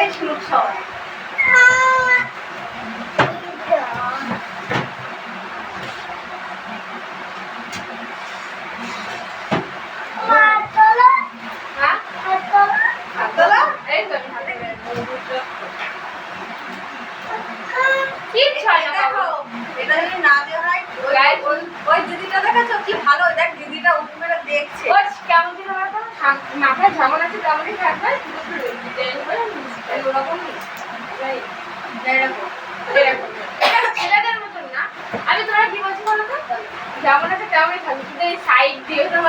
এই শুনুক সবাই। ওই দিদিটা দেখাচ্ছ কি ভালো, দেখ দিদিটা উঠে দেখছে কেমন কি মাথায় ঝামন আছে তেমনই থাকবে ওরকম ছেলেদের মতন না। আমি তোরা কি বলছি বলো তো, যেমন আছে তেমনই থাকবে, শুধু এই সাইড দিয়ে ওটা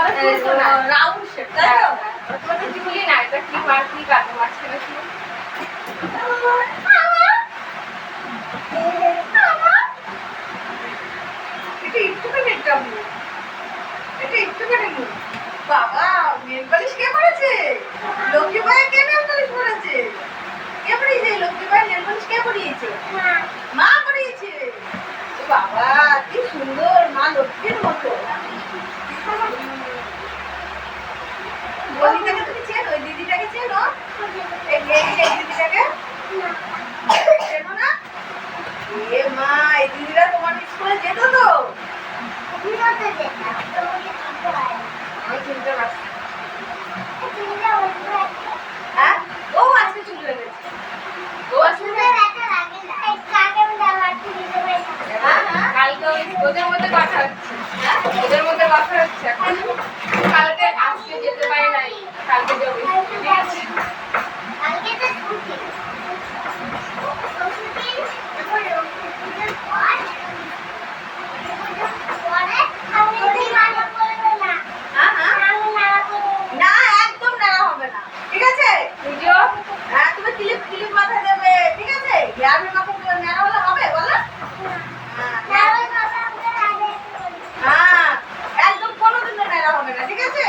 রাউন্ড শেপ, তাই তো? তোমাদের কি বলি না, এটা কি মার কি কাটে মাঝখানে কি বাবা নেল পালিশ কে করেছে? লক্ষ্মী ভাই কে নেল পালিশ করেছে? কে পরিয়েছে লক্ষ্মী ভাই নেল পালিশ? কে পরিয়েছে? মা পরিয়েছে। বাবা কি সুন্দর, মা লক্ষ্মীর মতো। বলিটাকে তুমি চেনো? ওই দিদিটাকে চেনো? এই দিদিটাকে চেনো না? এ মা, এই দিদিরা তোমার স্কুলে যেত তো? হ্যাঁ, ও আজকে চুল লেগেছে। কালকে ওদের মধ্যে কথা হচ্ছে, ওদের মধ্যে কথা হচ্ছে এখন। কালকে আজকে যেতে পারে নাই, কালকে যাবে। না একদম নেওয়া হবে না, ঠিক আছে? হ্যাঁ, তুমি ক্লিপ মাথায় দেবে, ঠিক আছে? গ্রামের কাপড় নেওয়া হলে হবে বলো? হ্যাঁ, একদম কোনোদিনও নেওয়া হবে না, ঠিক আছে?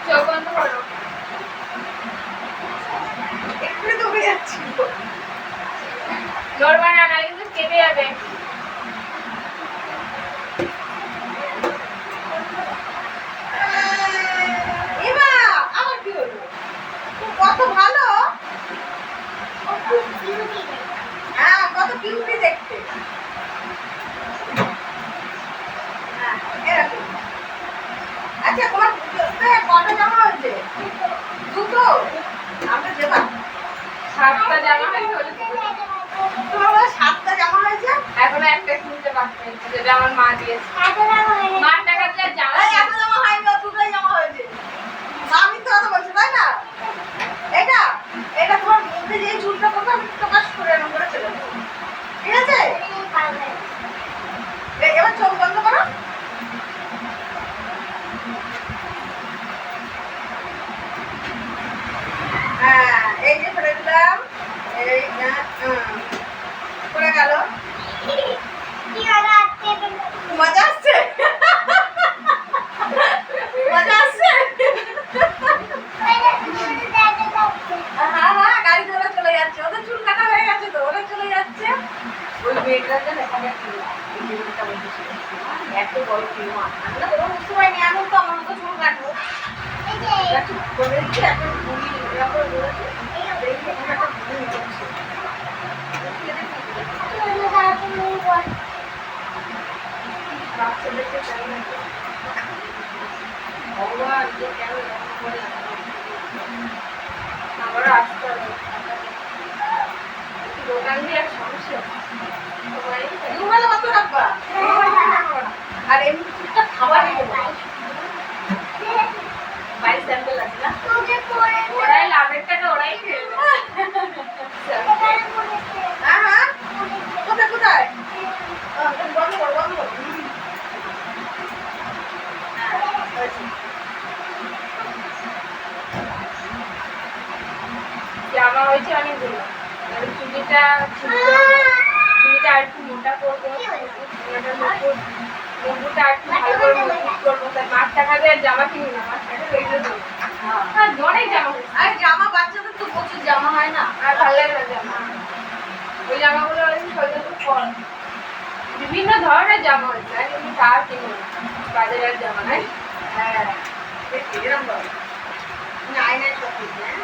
চোখ বন্ধ করো। একটু ডুবে যাচ্ছি। নড়বা না, নাহলে কিন্তু কেটে যাবে। এমা, আমার কি হলো? কত ভালো, হ্যাঁ কত কিউটি দেখতে। হ্যাঁ, এরকম। আচ্ছা তোমার কটা জামা হয়েছে? দুটো? আমরা দেবা 7টা জামা হয়েছে, ওটা দুটো। তোমার 7টা জামা হয়েছে? এখনো একটা কিনতে বাকি আছে, যেটা আমার মা দিয়েছে। মার টাকা দিয়ে জামা এত জামা হয়নি, দুটোই জামা হয়েছে। আমি তো কথা বলছি তাই না? এটা তোমার মুখে যে চুলটা কথা প্রকাশ করে এরকম করে চলে যাবে, ঠিক আছে? এবার চোখ বন্ধ করো। হ্যাঁ, এই যে ফেলে দিলাম, এই পড়ে গেল। মজা আসছে? মজা আসছে? হ্যাঁ হ্যাঁ, গাড়ি ধরে চলে যাচ্ছে, ওদের চুল কাটা হয়ে গেছে তো, ওরা চলে যাচ্ছে। ওই মেয়েটা যেন এখানে এত বড় ফিল্ম আমরা তো বুঝতে পারিনি, এমন তো আমার মতো চুল কাটবো। ভগবান কেন আবার আসতে হবে। দোকান দিয়ে এক সমস্যা, দুবেলা কত রাখবা? আর এমনি টুকটাক খাবার নেবো, বাইরে স্যাম্পল আছে না? ওরাই লাভের টাকা ওরাই খেলবে। হ্যাঁ হ্যাঁ, কোথায় কোথায়? বন্ধ করো, বন্ধ করো। জামা হয়েছে অনেকগুলো, চুড়িটা আর একটু মোটা করবো, মুখটা আর একটু ভালো করে মজবুত করবো। তাই মার টাকা দিয়ে জামা কিনি না, মার টাকা রেখে দেবো। অনেক জামা হয়েছে, আর জামা বাচ্চাদের তো প্রচুর জামা হয় না, আর ভালো লাগে না জামা। ওই জামাগুলো শরীরে খুব কম, বিভিন্ন ধরনের জামা হয়েছে, কিন্তু তা কিনবো না, বাজারের জামা নাই। হ্যাঁ দেখি এরকম করো আয়নায় সব কিছু, হ্যাঁ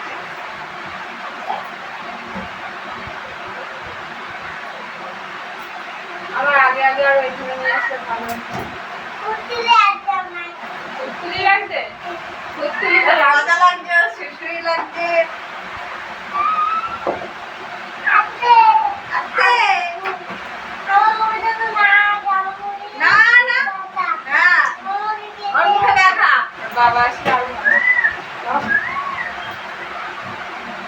আমার আগে আগে আর ওইখানে নিয়ে আসলে ভালো হতো। ফুটফুলি লাগছে? ফুটফুলি তো লাগছে। মজা লাগছে সুসুই লাগছে আস্তে। না না হ্যাঁ ওর মুখে ব্যথা বাবা আসলে আরো ভালো।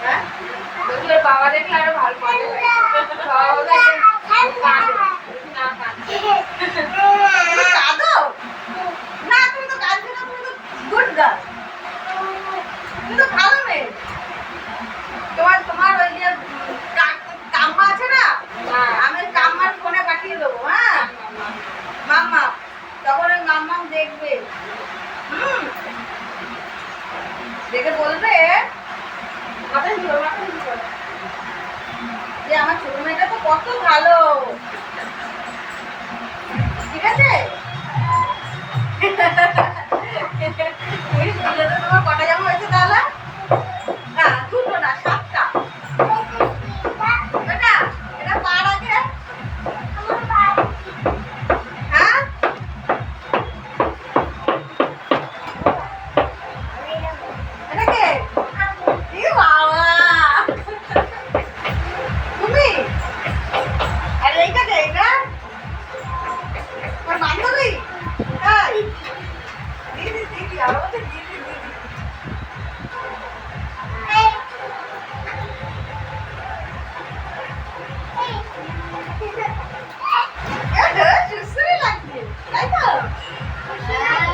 হ্যাঁ বলছি ওর বাবা দেখলে আরো ভালো মজা লাগে। বাবা দেখলে কাঁদে। না কাঁদে। তুমি কাঁদো না তুমি তো কাঁদছো না তুমি তো গুড গার্ল তুমি তো ভালো মেয়ে তোমার ওই যে কাম্মা আছে না না। আমি কাম্মার ফোনে পাঠিয়ে দেবো হ্যাঁ মাম্মা তখন ওই মাম্মাম দেখবে দেখে বলবে মাথায় দিও, মাথায় দিও। যে আমার ছোট মেয়েটা তো কত ভালো ঠিক আছে তুমি স্কুলে তো তোমার কটা জামা হয়েছে তাহলে না দুটো না 7টা এটা এটা পার আছে হ্যাঁ এটা কে ই বাবা তুমি আর এইটা কে এটা তোর বান্ধবী হ্যাঁ দিদি দিদি আরো বলছে দিদি দিদি এটা সুসুরি লাগছে তাই তো হ্যাঁ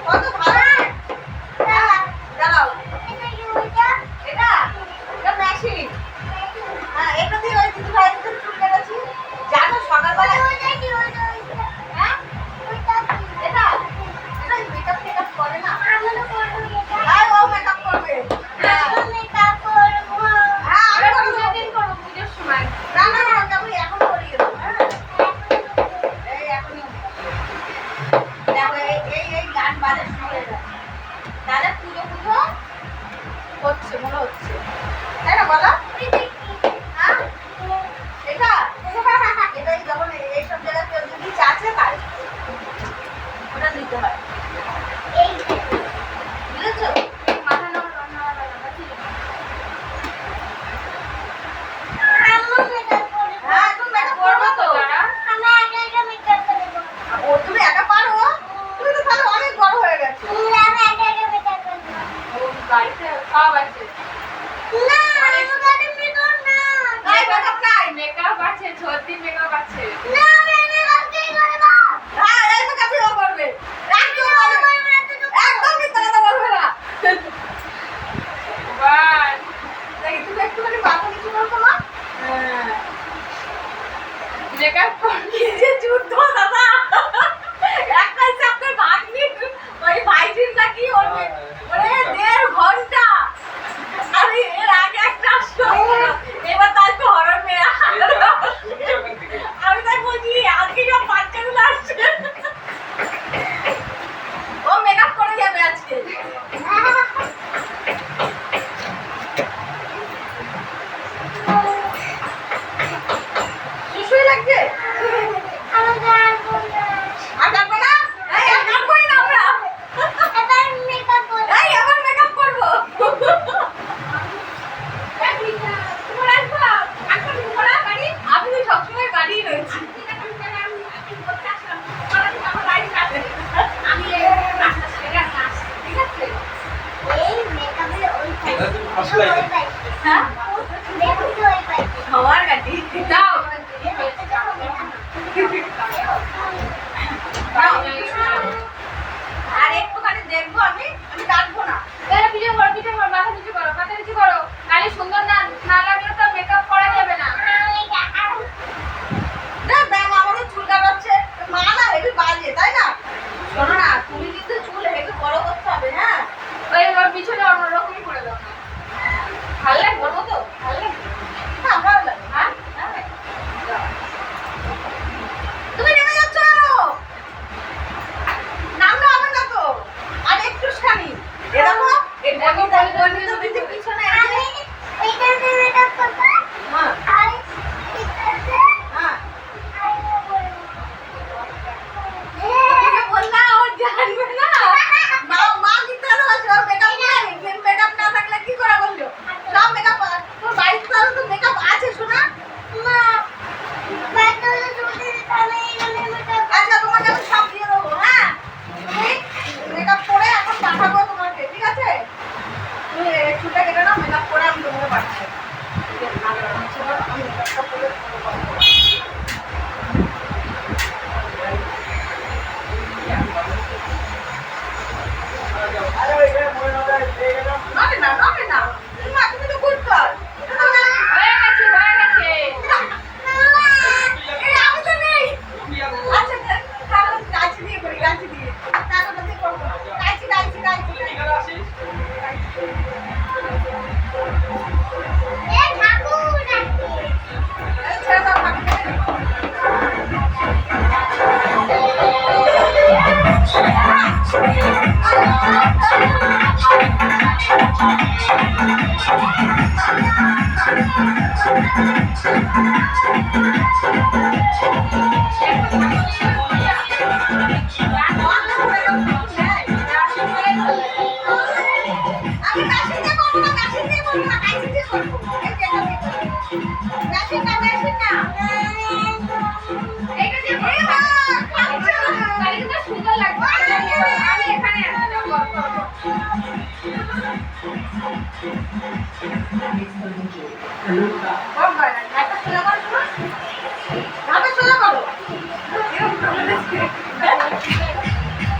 কত ভালো দাঁড়াও এটা এটা মেশিন হ্যাঁ এটা দিয়ে ওই দিদি ভাই চুল কেটেছি জানো সকালবেলা হ্যাঁ এটা এটা মেকআপ টেকআপ করে না আর ও মেকআপ করবে হ্যাঁ হ্যাঁ আমি আরে করে পুজোর দেবো। দিন করো, পুজোর সময়। না না না আমি এখন করিয়ে দেবো হ্যাঁ এই এখনই দেখো এই গান বাজে শুরু হয়ে গেছে তাহলে পুজো পুজো হচ্ছে মনে হচ্ছে তাই না বলো হ্যাঁ এটা এটাই যখন এইসব জায়গায় কেউ যদি চাচ্ছে তাই ওটা নিতে হয় বুঝেছো মাথা নাড়া, নাড়া, নাড়া, নাড়া, ঠিক আছে। হ্যাঁ এখন মেকআপ করবো তো যারা ও তুমি একা পারো তুমি তো তাহলে অনেক বড় হয়ে গেছো ও বাড়িতে সব আছে। নাই মেকআপ নাই মেকআপ আছে, সত্যি মেকআপ আছে। হ্যাঁ এই মেকআপই ও করবে একদম করবে একদম মিথ্যা কথা বলবে না বাহ, দেখি তুমি একটুখানি মাথা নিচু করো না হ্যাঁ মেকআপ করবি। কি যে যুদ্ধ দাদা একটাই চ্যাপ্টার ভাগনি ওই ভাইজিনটা কি ওরে ওরে 1.5 ঘন্টা আমি এর আগে একটা আসলো এবার তাই তো হরর মেয়ে আমি তাই বলছি আজকে সব বাচ্চাগুলো আসছে ও মেকআপ করে যাবে আজকে সুসুই লাগছে আর কাটবো না এই আর কাটবোই না আমরা এই আবার মেকআপ করবো আমি তো সবসময় বাড়িই রয়েছি ঠিক আছে হ্যাঁ খাওয়ার কাটি দাও। আর একটুখানি দেখবো আমি কাটবো না এরা পিছু করো, পিছু করো, মাথা নিচু করো, মাথা নিচু করো। নাহলে সুন্দর না না লাগলে তো মেকআপ করা যাবে না। দেখ দেখ আমারও চুল কাটাচ্ছে মা না হেবি বাজে তাই না শোনো না তুমি কিন্তু চুল হেবি বড় করতে হবে হ্যাঁ ওই ওর পিছনে অন্যরকমই করে দাও না। ভালো লাগবে? বলবো তো ভালো লাগবে? হ্যাঁ ভালো লাগে হ্যাঁ? হ্যাঁ। তুমি নেমে যাচ্ছ নামলে হবে না তো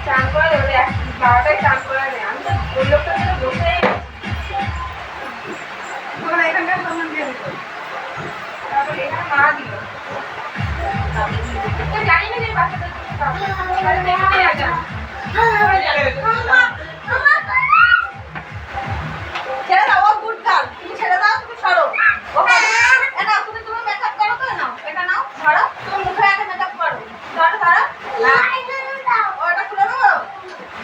চান করা ধরে বাবাটাই চান করা নেই আমি তো ওই লোকটার জন্য বসে তোমরা এখানকার সামান দিয়ে দিত তারপরে এখানে মা দিল তো জানি না যে বাচ্চাদের কিছু পাবো তাহলে তো এখানেই আছে ছেড়ে দাও ও গুড গার্ল তুমি ছেড়ে দাও তুমি সরো ওকে এ নাও তুমি মেকআপ করো তো নাও এটা নাও ধরো তুমি মুখে আগে মেকআপ করো ধরো ধরো না ওটা খুলে দেবো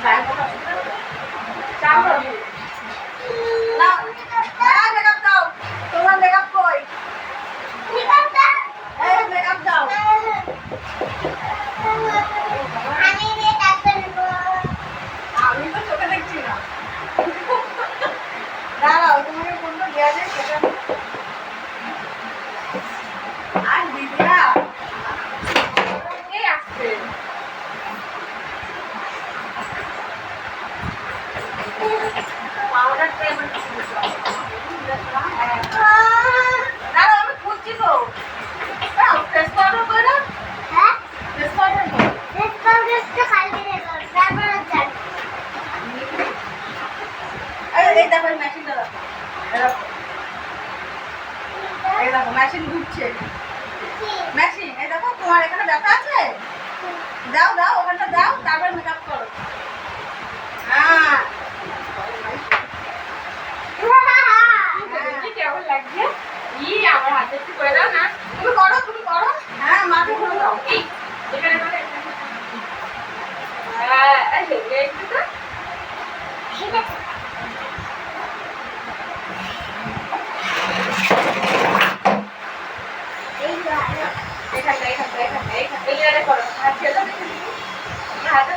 গায়ে কথা চান করবি না হ্যাঁ মেকআপ দাও তোমার মেকআপ কই এই মেকআপ দাও আমি তো চোখে দেখছি না দাঁড়াও তোমাকে কোনটা দেওয়া যায় সেটা আর দিদিরা এই আসছে পাউডার ট্রেন দাঁড়াও আমি খুঁজছি তো ফেস পাউডার কই না ফেস পাউডার কই এই দেখো এই মেশিনটা দেখো এই দেখো মেশিন ঘুরছে মেশিন এই দেখো তোমার এখানে ব্যথা আছে দাও দাও ওখানটা দাও তারপর মেকআপ করো হ্যাঁ কি কেমন লাগছে ই আমার হাতে একটু করে দাও না তুমি করো হ্যাঁ মাকে ঘুরে দাও এই এখানে করে হ্যাঁ একটু তো এখানটা এই জায়গায় করো হাত ছেড়ে দাও হাতে